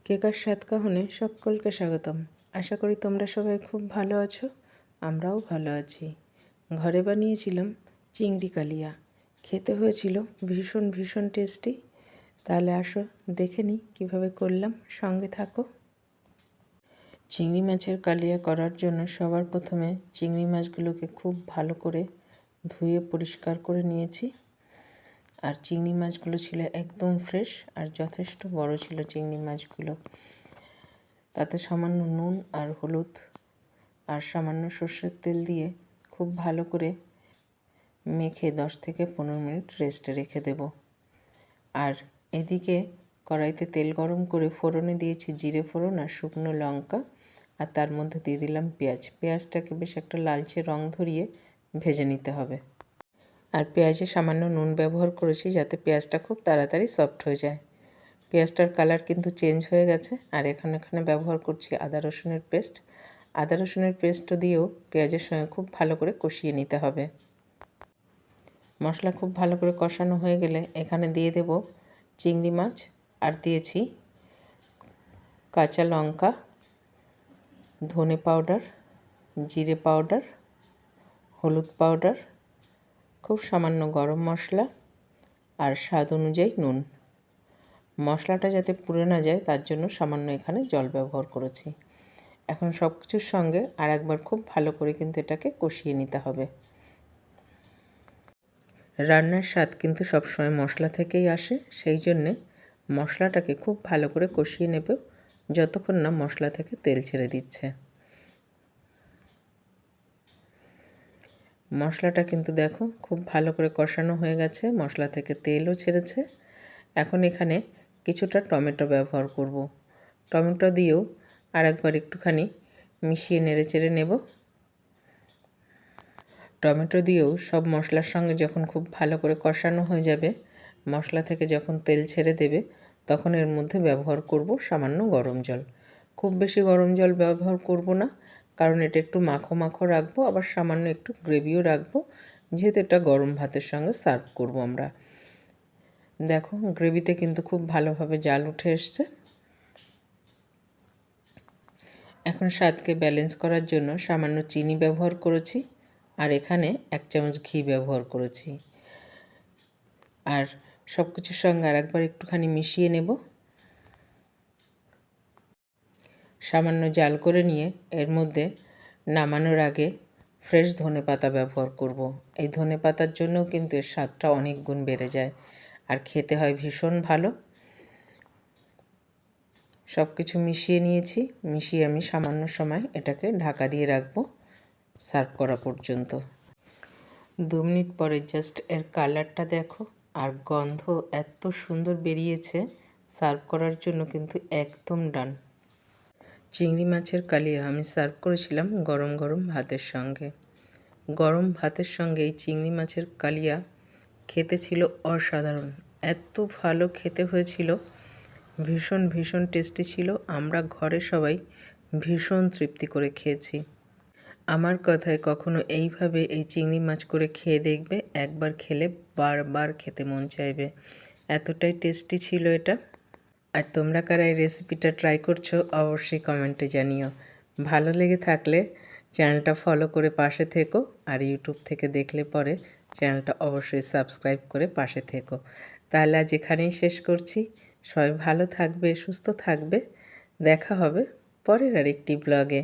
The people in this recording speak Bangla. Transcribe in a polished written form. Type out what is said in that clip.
কেকার স্বাদ কাহনে সকলকে স্বাগতম। আশা করি তোমরা সবাই খুব ভালো আছো, আমরাও ভালো আছি। ঘরে বানিয়েছিলাম চিংড়ি কালিয়া, খেতে হয়েছিল ভীষণ ভীষণ টেস্টি। তাহলে আসো দেখে নিই কীভাবে করলাম, সঙ্গে থাকো। চিংড়ি মাছের কালিয়া করার জন্য সবার প্রথমে চিংড়ি মাছগুলোকে খুব ভালো করে ধুয়ে পরিষ্কার করে নিয়েছি। আর চিংড়ি মাছগুলো ছিল একদম ফ্রেশ আর যথেষ্ট বড় ছিল চিংড়ি মাছগুলো। তাতে সামান্য নুন আর হলুদ আর সামান্য সর্ষের তেল দিয়ে খুব ভালো করে মেখে 10 থেকে 15 মিনিট রেস্টে রেখে দেব। আর এদিকে কড়াইতে তেল গরম করে ফোড়নে দিয়েছি জিরে ফোড়ন আর শুকনো লঙ্কা, আর তার মধ্যে দিয়ে দিলাম পেঁয়াজ। পেঁয়াজটাকে বেশ একটা লালচে রং ধরিয়ে ভেজে নিতে হবে। আর পেঁয়াজে সামান্য নুন ব্যবহার করেছি যাতে পেঁয়াজটা খুব তাড়াতাড়ি সফট হয়ে যায়। পেঁয়াজটার কালার কিন্তু চেঞ্জ হয়ে গেছে। আর এখানে ব্যবহার করছি আদা রসুনের পেস্ট। আদা রসুনের পেস্টও দিয়েও পেঁয়াজের সঙ্গে খুব ভালো করে কষিয়ে নিতে হবে। মশলা খুব ভালো করে কষানো হয়ে গেলে এখানে দিয়ে দেব চিংড়ি মাছ, আর দিয়েছি কাঁচা লঙ্কা, ধনে পাউডার, জিরে পাউডার, হলুদ পাউডার, খুব সামান্য গরম মশলা আর স্বাদ অনুযায়ী নুন। মশলাটা যাতে পুড়ে না যায় তার জন্য সামান্য এখানে জল ব্যবহার করেছি। এখন সব কিছুর সঙ্গে আর একবার খুব ভালো করে কিন্তু এটাকে কষিয়ে নিতে হবে। রান্নার স্বাদ কিন্তু সবসময় মশলা থেকেই আসে, সেই জন্যে মশলাটাকে খুব ভালো করে কষিয়ে নেব যতক্ষণ না মশলা থেকে তেল ছেড়ে দিচ্ছে। মশলাটা কিন্তু দেখো খুব ভালো করে কষানো হয়ে গেছে, মশলা থেকে তেলও ছেড়েছে। এখন এখানে কিছুটা টমেটো ব্যবহার করব। টমেটো দিয়েও আর একবার একটুখানি মিশিয়ে নেড়ে চেড়ে নেব। টমেটো দিয়েও সব মশলার সঙ্গে যখন খুব ভালো করে কষানো হয়ে যাবে, মশলা থেকে যখন তেল ছেড়ে দেবে, তখন এর মধ্যে ব্যবহার করব সামান্য গরম জল। খুব বেশি গরম জল ব্যবহার করব না, কারণ এটা একটু মাখো মাখো রাখবো, আবার সামান্য একটু গ্রেভিও রাখবো, যেহেতু এটা গরম ভাতের সঙ্গে সার্ভ করব আমরা। দেখো গ্রেভিতে কিন্তু খুব ভালোভাবে জাল উঠে এসছে। এখন স্বাদকে ব্যালেন্স করার জন্য সামান্য চিনি ব্যবহার করেছি, আর এখানে 1 চামচ ঘি ব্যবহার করেছি। আর সব কিছুর সঙ্গে আর একবার একটুখানি মিশিয়ে নেব। সামান্য জাল করে নিয়ে এর মধ্যে নামানোর আগে ফ্রেশ ধনেপাতা ব্যবহার করব। এই ধনেপাতার জন্যও কিন্তু এর স্বাদটা অনেক গুণ বেড়ে যায় আর খেতে হয় ভীষণ ভালো। সব কিছু মিশিয়ে নিয়েছি, মিশিয়ে আমি সামান্য সময় এটাকে ঢাকা দিয়ে রাখবো সার্ভ করা পর্যন্ত। 2 মিনিট পরে জাস্ট এর কালারটা দেখো, আর গন্ধ এত সুন্দর বেরিয়েছে, সার্ভ করার জন্য কিন্তু একদম ডান। চিংড়ি মাছের কালিয়া আমি সার্ভ করেছিলাম গরম গরম ভাতের সঙ্গে। গরম ভাতের সঙ্গে এই চিংড়ি মাছের কালিয়া খেতে ছিল অসাধারণ, এত ভালো খেতে হয়েছিল, ভীষণ ভীষণ টেস্টি ছিল। আমরা ঘরে সবাই ভীষণ তৃপ্তি করে খেয়েছি। আমার কথায় কখনো এইভাবে এই চিংড়ি মাছ করে খেয়ে দেখবে, একবার খেলে বারবার খেতে মন চাইবে, এতটাই টেস্টি ছিল এটা। আর তোমরা কারা এই রেসিপিটা ট্রাই করছো অবশ্যই কমেন্টে জানিও। ভালো লেগে থাকলে চ্যানেলটা ফলো করে পাশে থেকো, আর ইউটিউব থেকে দেখলে পরে চ্যানেলটা অবশ্যই সাবস্ক্রাইব করে পাশে থেকো। তাহলে আজ এখানেই শেষ করছি। সবাই ভালো থাকবে, সুস্থ থাকবে। দেখা হবে পরের আরেকটি ব্লগে।